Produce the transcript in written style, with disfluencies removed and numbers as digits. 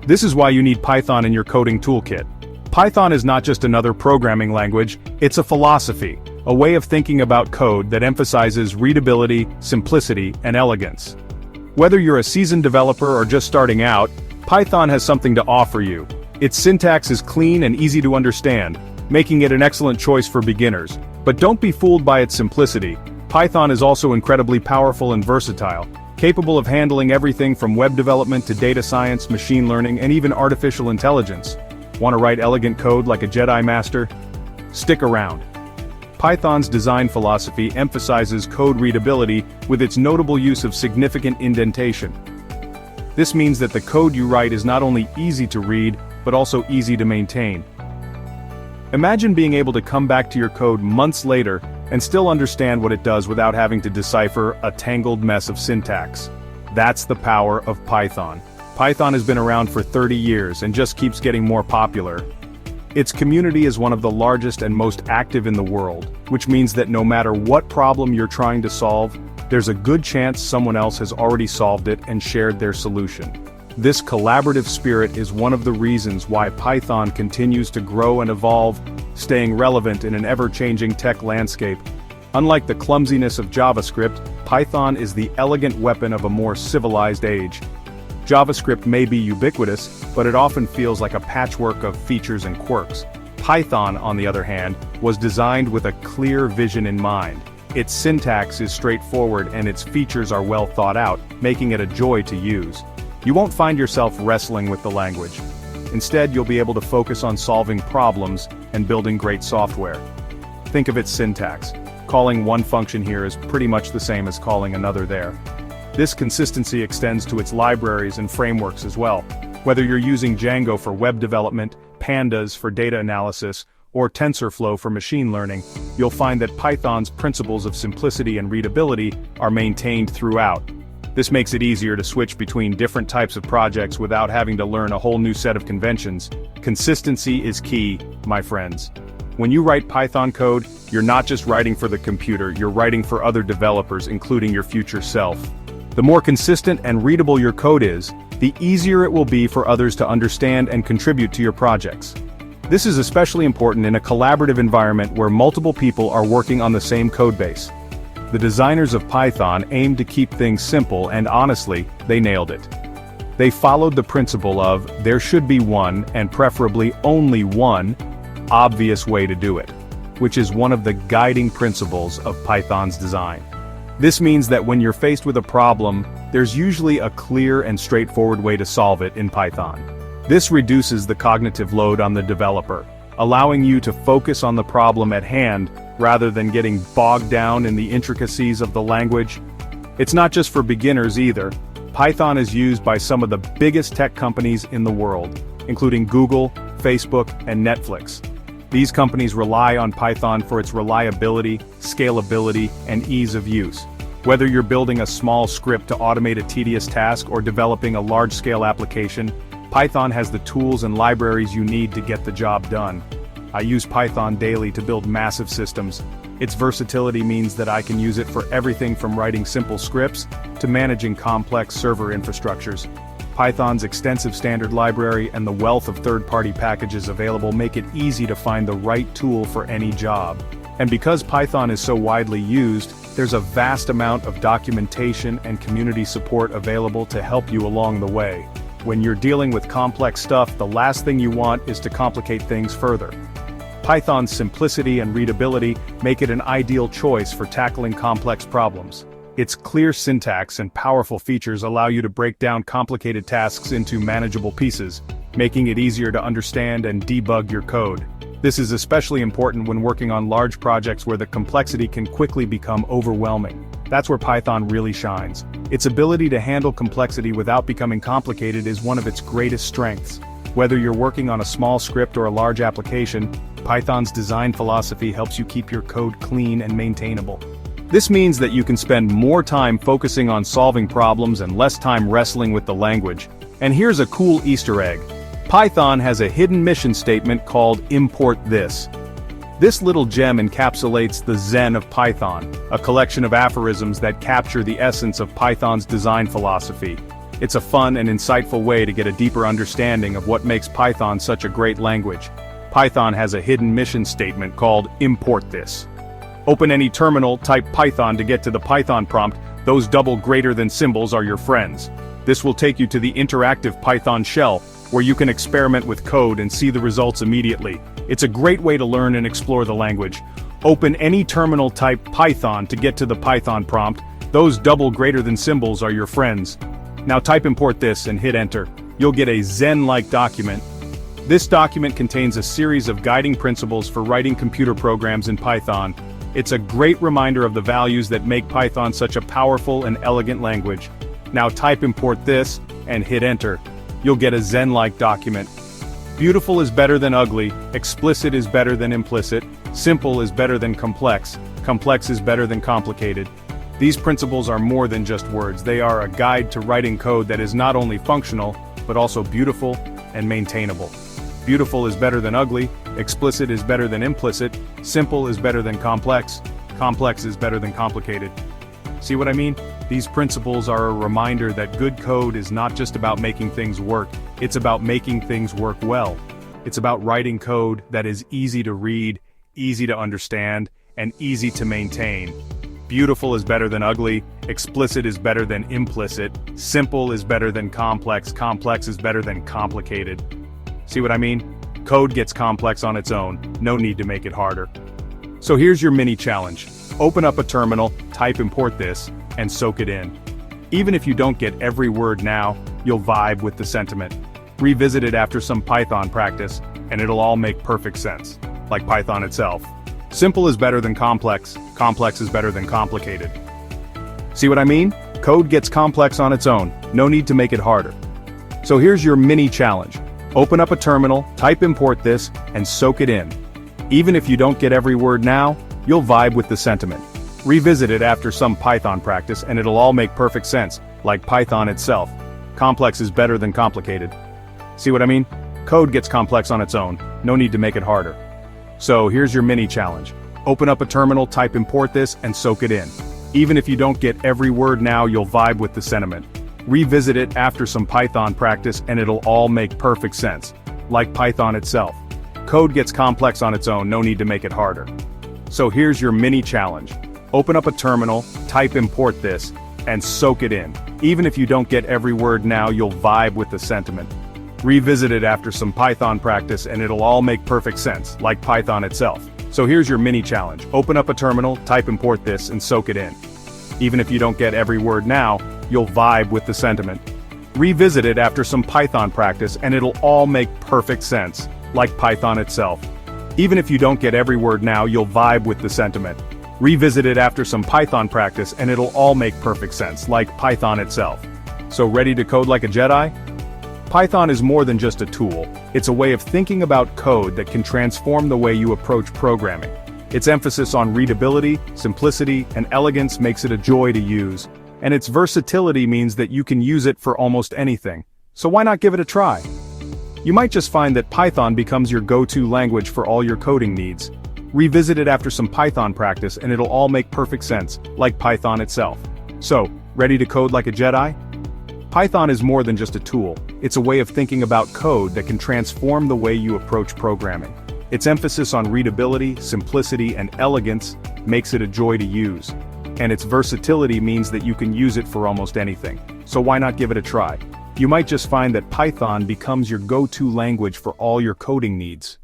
This is why you need Python in your coding toolkit. Python is not just another programming language, it's a philosophy, a way of thinking about code that emphasizes readability, simplicity, and elegance. Whether you're a seasoned developer or just starting out, Python has something to offer you. Its syntax is clean and easy to understand, making it an excellent choice for beginners. But don't be fooled by its simplicity. Python is also incredibly powerful and versatile, capable of handling everything from web development to data science, machine learning, and even artificial intelligence. Want to write elegant code like a Jedi Master? Stick around. Python's design philosophy emphasizes code readability with its notable use of significant indentation. This means that the code you write is not only easy to read, but also easy to maintain. Imagine being able to come back to your code months later and still understand what it does without having to decipher a tangled mess of syntax. That's the power of Python. Python has been around for 30 years and just keeps getting more popular. Its community is one of the largest and most active in the world, which means that no matter what problem you're trying to solve, there's a good chance someone else has already solved it and shared their solution. This collaborative spirit is one of the reasons why Python continues to grow and evolve, staying relevant in an ever-changing tech landscape. Unlike the clumsiness of JavaScript, Python is the elegant weapon of a more civilized age. JavaScript may be ubiquitous, but it often feels like a patchwork of features and quirks. Python, on the other hand, was designed with a clear vision in mind. Its syntax is straightforward and its features are well thought out, making it a joy to use. You won't find yourself wrestling with the language. Instead, you'll be able to focus on solving problems and building great software. Think of its syntax. Calling one function here is pretty much the same as calling another there. This consistency extends to its libraries and frameworks as well. Whether you're using Django for web development, Pandas for data analysis, or TensorFlow for machine learning, you'll find that Python's principles of simplicity and readability are maintained throughout. This makes it easier to switch between different types of projects without having to learn a whole new set of conventions. Consistency is key, my friends. When you write Python code, you're not just writing for the computer, you're writing for other developers, including your future self. The more consistent and readable your code is, the easier it will be for others to understand and contribute to your projects. This is especially important in a collaborative environment where multiple people are working on the same codebase. The designers of Python aimed to keep things simple, and honestly, they nailed it. They followed the principle of, there should be one, and preferably only one, obvious way to do it, which is one of the guiding principles of Python's design. This means that when you're faced with a problem, there's usually a clear and straightforward way to solve it in Python. This reduces the cognitive load on the developer, allowing you to focus on the problem at hand rather than getting bogged down in the intricacies of the language. It's not just for beginners either. Python is used by some of the biggest tech companies in the world, including Google, Facebook, and Netflix. These companies rely on Python for its reliability, scalability, and ease of use. Whether you're building a small script to automate a tedious task or developing a large-scale application, Python has the tools and libraries you need to get the job done. I use Python daily to build massive systems. Its versatility means that I can use it for everything from writing simple scripts to managing complex server infrastructures. Python's extensive standard library and the wealth of third-party packages available make it easy to find the right tool for any job. And because Python is so widely used, there's a vast amount of documentation and community support available to help you along the way. When you're dealing with complex stuff, the last thing you want is to complicate things further. Python's simplicity and readability make it an ideal choice for tackling complex problems. Its clear syntax and powerful features allow you to break down complicated tasks into manageable pieces, making it easier to understand and debug your code. This is especially important when working on large projects where the complexity can quickly become overwhelming. That's where Python really shines. Its ability to handle complexity without becoming complicated is one of its greatest strengths. Whether you're working on a small script or a large application, Python's design philosophy helps you keep your code clean and maintainable. This means that you can spend more time focusing on solving problems and less time wrestling with the language. And here's a cool Easter egg. Python has a hidden mission statement called import this. This little gem encapsulates the Zen of Python, a collection of aphorisms that capture the essence of Python's design philosophy. It's a fun and insightful way to get a deeper understanding of what makes Python such a great language. Python has a hidden mission statement called import this. Open any terminal, type Python to get to the Python prompt. Those double greater than symbols are your friends. This will take you to the interactive Python shell, where you can experiment with code and see the results immediately. It's a great way to learn and explore the language. Open any terminal, type Python to get to the Python prompt. Those double greater than symbols are your friends. Now type import this and hit enter. You'll get a Zen-like document. This document contains a series of guiding principles for writing computer programs in Python. It's a great reminder of the values that make Python such a powerful and elegant language. Now type import this and hit enter. You'll get a Zen-like document. Beautiful is better than ugly, explicit is better than implicit, simple is better than complex, complex is better than complicated. These principles are more than just words. They are a guide to writing code that is not only functional, but also beautiful and maintainable. Beautiful is better than ugly, explicit is better than implicit, simple is better than complex, complex is better than complicated. See what I mean? These principles are a reminder that good code is not just about making things work, it's about making things work well. It's about writing code that is easy to read, easy to understand, and easy to maintain. Beautiful is better than ugly, explicit is better than implicit, simple is better than complex, complex is better than complicated. See what I mean? Code gets complex on its own, no need to make it harder. So here's your mini challenge. Open up a terminal, type import this, and soak it in. Even if you don't get every word now, you'll vibe with the sentiment. Revisit it after some Python practice, and it'll all make perfect sense, like Python itself. Simple is better than complex, complex is better than complicated. See what I mean? Code gets complex on its own, no need to make it harder. So here's your mini challenge. Open up a terminal, type import this, and soak it in. Even if you don't get every word now, you'll vibe with the sentiment. Revisit it after some Python practice and it'll all make perfect sense, like Python itself. Complex is better than complicated. See what I mean? Code gets complex on its own, no need to make it harder. So here's your mini challenge. Open up a terminal, type import this, and soak it in. Even if you don't get every word now, you'll vibe with the sentiment. Revisit it after some Python practice and it'll all make perfect sense, like Python itself. Code gets complex on its own, no need to make it harder. So here's your mini challenge. Open up a terminal, type import this, and soak it in. Even if you don't get every word now, you'll vibe with the sentiment. Revisit it after some Python practice and it'll all make perfect sense, like Python itself. So here's your mini challenge. Open up a terminal, type import this, and soak it in. Even if you don't get every word now, you'll vibe with the sentiment. Revisit it after some Python practice and it'll all make perfect sense, like Python itself. Even if you don't get every word now, you'll vibe with the sentiment. Revisit it after some Python practice and it'll all make perfect sense, like Python itself. So ready to code like a Jedi? Python is more than just a tool. It's a way of thinking about code that can transform the way you approach programming. Its emphasis on readability, simplicity, and elegance makes it a joy to use. And its versatility means that you can use it for almost anything. So why not give it a try? You might just find that Python becomes your go-to language for all your coding needs. Revisit it after some Python practice and it'll all make perfect sense, like Python itself. So, ready to code like a Jedi? Python is more than just a tool. It's a way of thinking about code that can transform the way you approach programming. Its emphasis on readability, simplicity, and elegance makes it a joy to use. And its versatility means that you can use it for almost anything. So why not give it a try? You might just find that Python becomes your go-to language for all your coding needs.